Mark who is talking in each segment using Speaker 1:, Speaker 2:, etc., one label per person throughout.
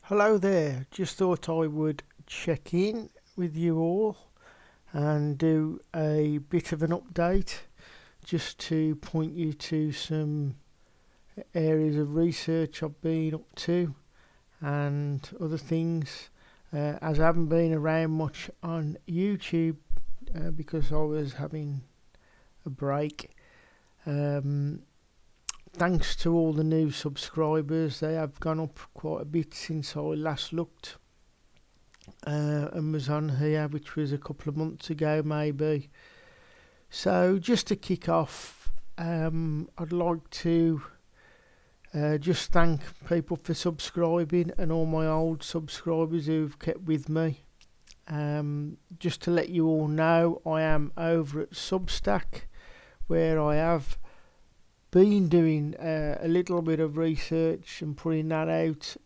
Speaker 1: Hello there, just thought I would check in with you all and do a bit of an update just to point you to some areas of research I've been up to and other things. As I haven't been around much on YouTube because I was having a break. Thanks to all the new subscribers, they have gone up quite a bit since I last looked and was on here, which was a couple of months ago maybe. So just to kick off, I'd like to just thank people for subscribing and all my old subscribers who've kept with me. Just to let you all know, I am over at Substack, where I have been doing a little bit of research and putting that out.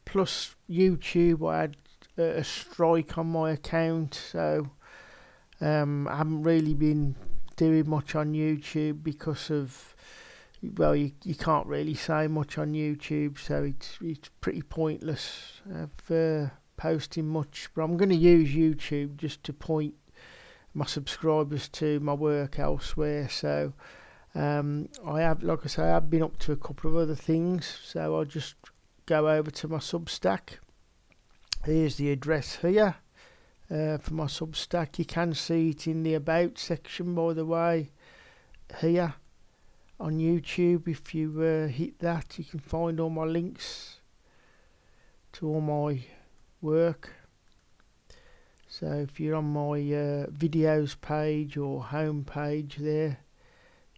Speaker 1: Plus YouTube, I had a strike on my account, so I haven't really been doing much on YouTube because of, well, you can't really say much on YouTube, so it's pretty pointless for posting much. But I'm going to use YouTube just to point my subscribers to my work elsewhere. So I have, like I say, I've been up to a couple of other things, so I'll just go over to my Substack. Here's the address here for my Substack. You can see it in the About section, by the way, here on YouTube. If you hit that, you can find all my links to all my work. So if you're on my videos page or home page there,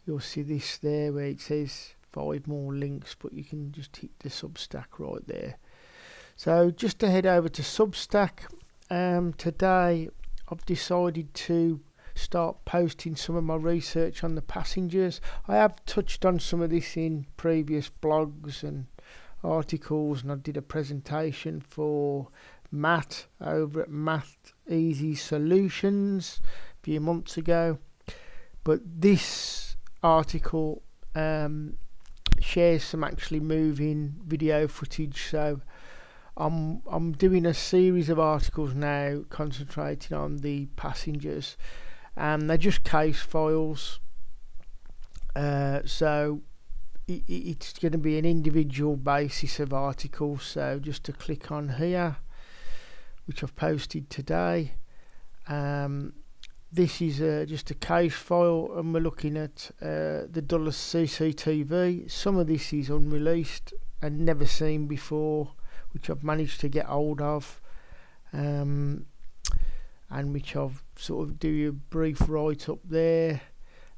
Speaker 1: you'll see this there where it says 5 more links, but you can just hit the Substack right there. So just to head over to Substack, today I've decided to start posting some of my research on the passengers. I have touched on some of this in previous blogs and articles, and I did a presentation for Matt over at Math Easy Solutions a few months ago. But this article shares some actually moving video footage, so I'm doing a series of articles now concentrating on the passengers, and they're just case files, so it's going to be an individual basis of articles. So just to click on here, which I've posted today, this is just a case file, and we're looking at the Dulles CCTV. Some of this is unreleased and never seen before, which I've managed to get hold of, and which I've sort of do a brief write-up there.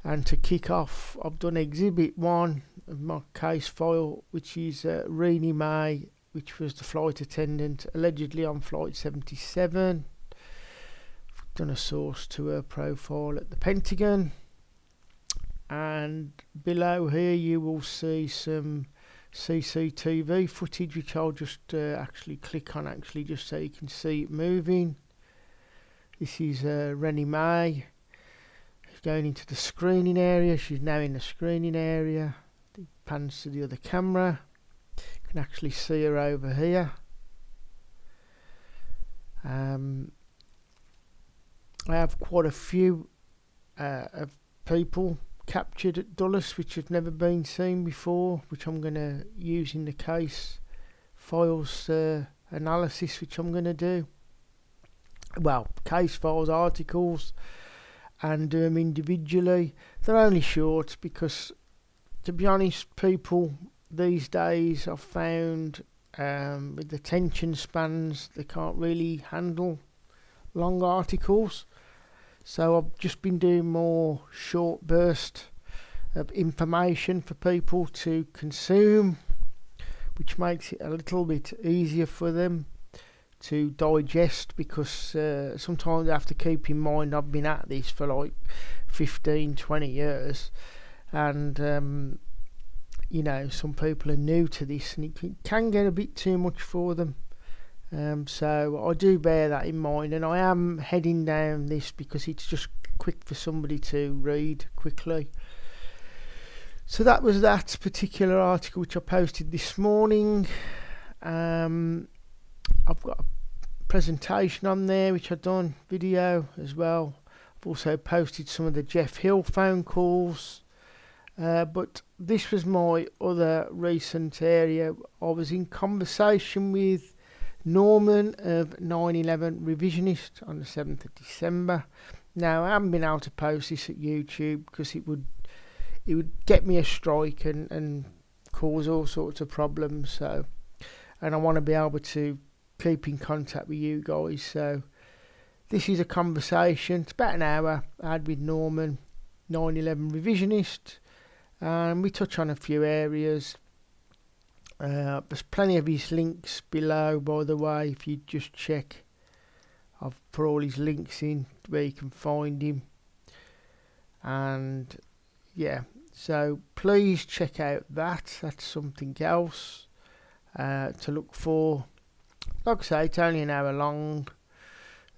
Speaker 1: And to kick off, I've done Exhibit 1 of my case file, which is Renee May, which was the flight attendant allegedly on Flight 77. Done a source to her profile at the Pentagon, and below here you will see some CCTV footage, which I'll just actually click on just so you can see it moving. This is Rennie May. She's going into the screening area. She's now in the screening area. It pans to the other camera. You can actually see her over here. I have quite a few of people captured at Dulles which have never been seen before, which I'm going to use in the case files analysis, which I'm going to do. Well, case files articles, and do them individually. They're only short because, to be honest, people these days I've found with attention spans, they can't really handle long articles. So I've just been doing more short burst of information for people to consume, which makes it a little bit easier for them to digest, because sometimes I have to keep in mind I've been at this for like 15-20 years, and you know, some people are new to this and it can get a bit too much for them. So I do bear that in mind, and I am heading down this because it's just quick for somebody to read quickly. So that was that particular article which I posted this morning. I've got a presentation on there which I've done video as well. I've also posted some of the Jeff Hill phone calls, but this was my other recent area. I was in conversation with Norman of 9/11 Revisionist on the 7th of December. Now, I haven't been able to post this at YouTube because it would get me a strike and cause all sorts of problems. So, and I want to be able to keep in contact with you guys. So this is a conversation. It's about an hour I had with Norman, 9/11 Revisionist, and we touch on a few areas. There's plenty of his links below, by the way. If you just check, I've put all his links in where you can find him. And yeah, so please check out that. That's something else to look for. Like I say, it's only an hour long.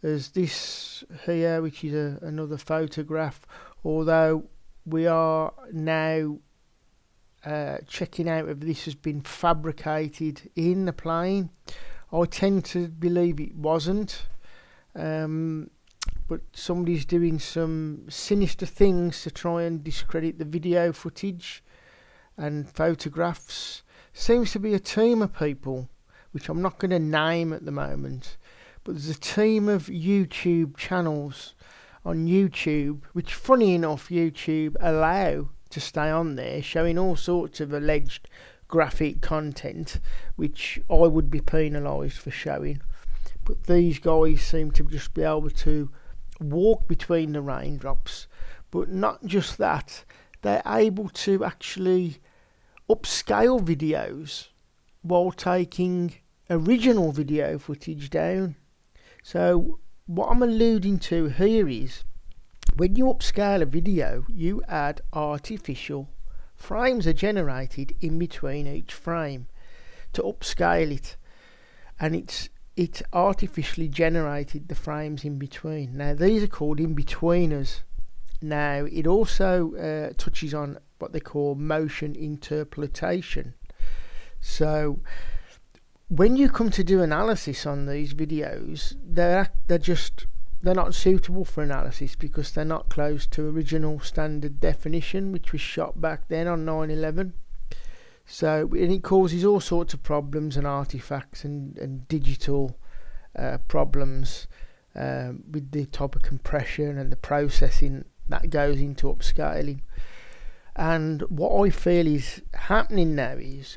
Speaker 1: There's this here, which is another photograph, although we are now checking out if this has been fabricated in the plane. I tend to believe it wasn't, but somebody's doing some sinister things to try and discredit the video footage and photographs. Seems to be a team of people, which I'm not going to name at the moment, but there's a team of YouTube channels on YouTube, which funny enough YouTube allow to stay on there, showing all sorts of alleged graphic content, which I would be penalised for showing. But these guys seem to just be able to walk between the raindrops. But not just that, they're able to actually upscale videos while taking original video footage down. So what I'm alluding to here is, when you upscale a video, you add artificial frames are generated in between each frame to upscale it, and it's artificially generated the frames in between. Now these are called in-betweeners. Now it also touches on what they call motion interpolation. So when you come to do analysis on these videos, they're not suitable for analysis because they're not close to original standard definition, which was shot back then on 9/11. So, and it causes all sorts of problems and artifacts and digital problems with the type of compression and the processing that goes into upscaling. And what I feel is happening now is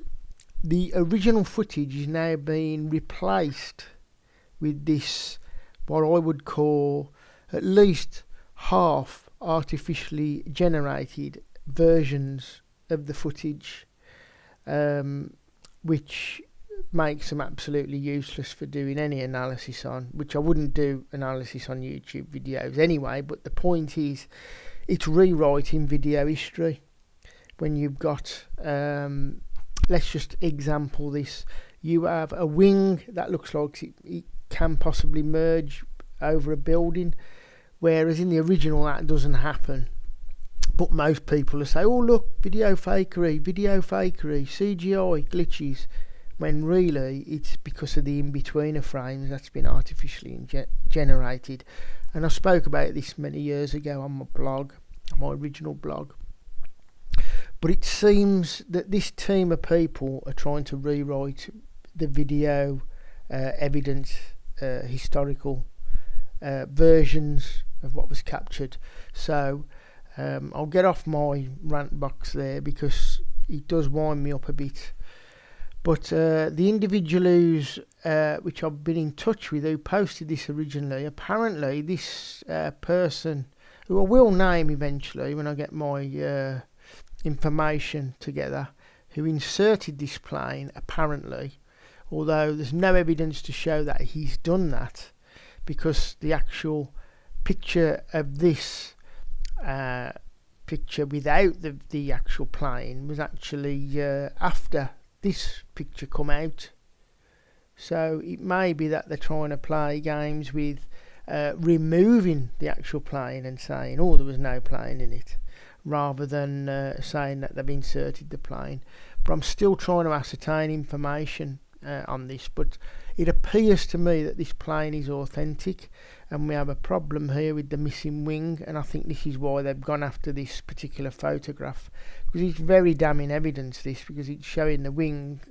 Speaker 1: the original footage is now being replaced with this, what I would call at least half artificially generated versions of the footage, which makes them absolutely useless for doing any analysis on, which I wouldn't do analysis on YouTube videos anyway. But the point is, it's rewriting video history. When you've got, let's just example this, you have a wing that looks like it can possibly merge over a building, whereas in the original that doesn't happen. But most people will say, oh look, video fakery, CGI glitches, when really it's because of the in-betweener frames that's been artificially generated. And I spoke about this many years ago on my blog, my original blog. But it seems that this team of people are trying to rewrite the video evidence, historical versions of what was captured. So I'll get off my rant box there because it does wind me up a bit. But the individual who's which I've been in touch with, who posted this originally, apparently this person, who I will name eventually when I get my information together, who inserted this plane, apparently, although there's no evidence to show that he's done that, because the actual picture of this picture without the actual plane was actually after this picture come out. So it may be that they're trying to play games with removing the actual plane and saying, oh, there was no plane in it, rather than saying that they've inserted the plane. But I'm still trying to ascertain information on this, but it appears to me that this plane is authentic, and we have a problem here with the missing wing, and I think this is why they've gone after this particular photograph, because it's very damning evidence, this, because it's showing the wing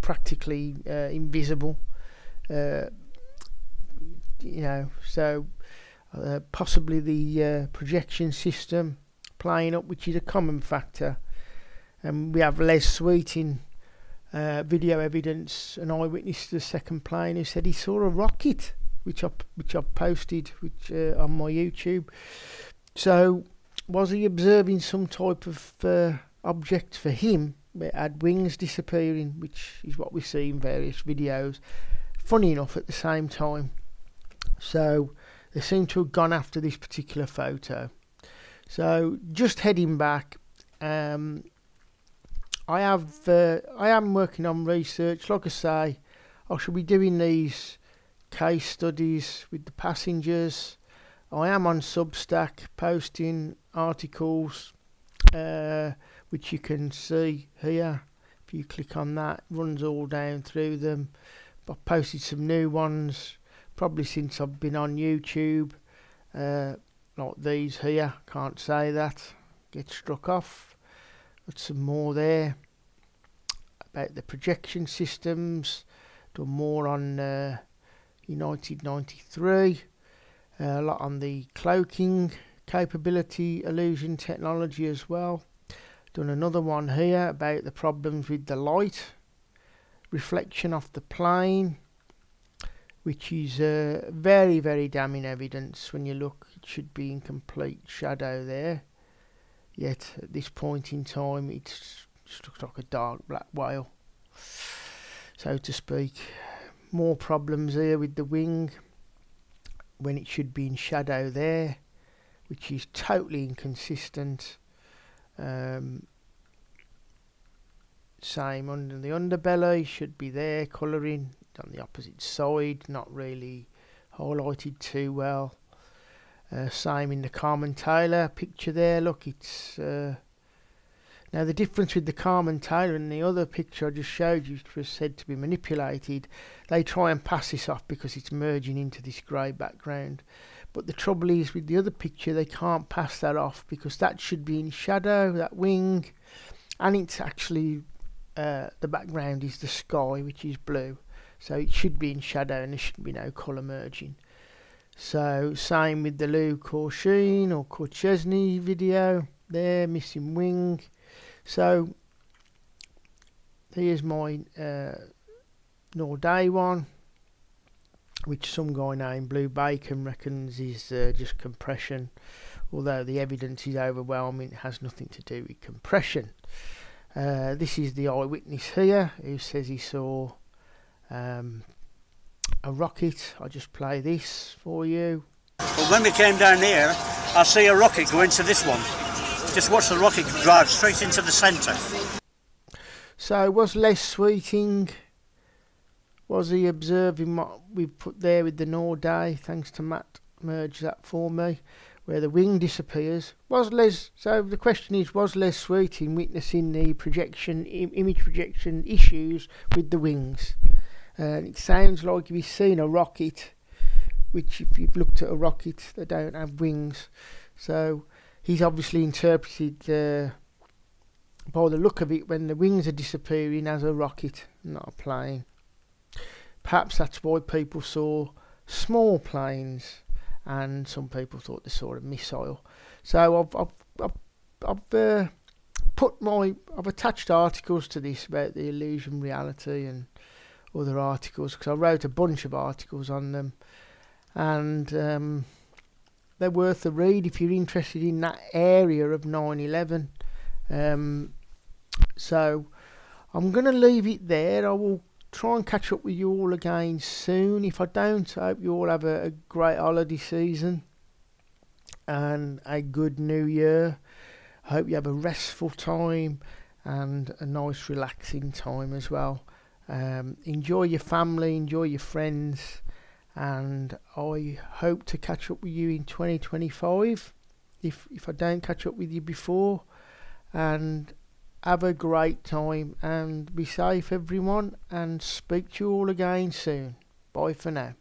Speaker 1: practically invisible, so possibly the projection system playing up, which is a common factor. And we have Les Sweeting video evidence, an eyewitness to the second plane, who said he saw a rocket, which I've posted on my YouTube. So was he observing some type of object for him? It had wings disappearing, which is what we see in various videos. Funny enough, at the same time. So they seem to have gone after this particular photo. So just heading back, I am working on research. Like I say, I shall be doing these case studies with the passengers. I am on Substack posting articles, which you can see here. If you click on that, it runs all down through them. I've posted some new ones, probably since I've been on YouTube, like these here. Can't say that, get struck off. Got some more there about the projection systems. Done more on United 93. A lot on the cloaking capability, illusion technology as well. Done another one here about the problems with the light reflection off the plane, which is very, very damning evidence. When you look, it should be in complete shadow there, yet at this point in time it just looks like a dark black whale, so to speak. More problems here with the wing when it should be in shadow there, which is totally inconsistent. Same under the underbelly, should be there, colouring on the opposite side, not really highlighted too well. Same in the Carmen Taylor picture there. Look, it's now the difference with the Carmen Taylor and the other picture I just showed you, which was said to be manipulated, they try and pass this off because it's merging into this grey background. But the trouble is with the other picture, they can't pass that off because that should be in shadow, that wing, and it's actually the background is the sky, which is blue, so it should be in shadow and there shouldn't be no colour merging. So same with the Lou Korshine or Korchesny video there, missing wing. So here's my Norday one, which some guy named Blue Bacon reckons is just compression, although the evidence is overwhelming. It has nothing to do with compression. This is the eyewitness here who says he saw a rocket. I'll just play this for you.
Speaker 2: Well, when we came down here, I see a rocket go into this one. Just watch the rocket drive straight into the centre.
Speaker 1: So was Les Sweeting, was he observing what we've put there with the Norday? Thanks to Matt, merge that for me, where the wing disappears. So the question is, was Les Sweeting witnessing the projection, image projection issues with the wings? And it sounds like he's seen a rocket, which if you've looked at a rocket, they don't have wings. So he's obviously interpreted, by the look of it, when the wings are disappearing, as a rocket, not a plane. Perhaps that's why people saw small planes, and some people thought they saw a missile. So I've attached articles to this about the illusion reality and other articles, because I wrote a bunch of articles on them, and they're worth a read if you're interested in that area of 9/11. So I'm going to leave it there. I will try and catch up with you all again soon. If I don't, I hope you all have a great holiday season and a good new year. I hope you have a restful time and a nice relaxing time as well. Enjoy your family, enjoy your friends, and I hope to catch up with you in 2025 if I don't catch up with you before. And have a great time and be safe, everyone, and speak to you all again soon. Bye for now.